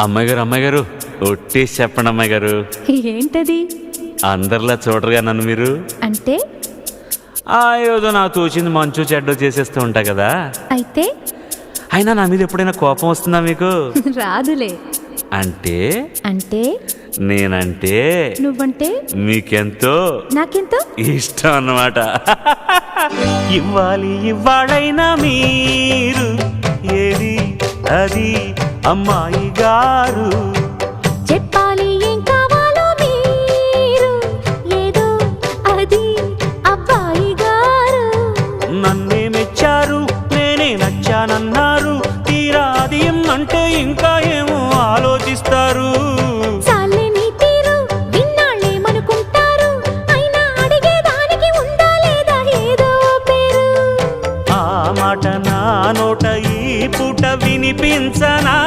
అమ్మాయి గారు ఒట్టేసి చెప్పండి అమ్మాయి గారు. ఏంటది? అందరిలా చూడరుగా నన్ను మీరు. అంటే ఏదో నాకు తోచింది మంచు చెడ్డో చేసేస్తూ ఉంటా కదా. అయితే అయినా నా మీద ఎప్పుడైనా కోపం వస్తుందా మీకు? రాదులే. అంటే అంటే నేనంటే నువ్వంటే మీకెంతో నాకెంతో ఇష్టం అన్నమాట. ఇవ్వాలైనా మీరు ఏది అది అమ్మాయి గారు. చెప్పాలి ఏం కావాలో మీరు ఏదో అది అబ్బాయి గారు. నన్నే మెచ్చారు, నేనే నచ్చానన్నారు. తీరా అది అంటే ఇంకా ఏమో ఆలోచిస్తారు. చాలే నీ తీరు విన్నాళ్ళేమనుకుంటారు. అయినా అడిగేదానికి ఉందా లేదా ఏదో పేరు. ఆ మాట నా నోట ఈ పూట వినిపించనా?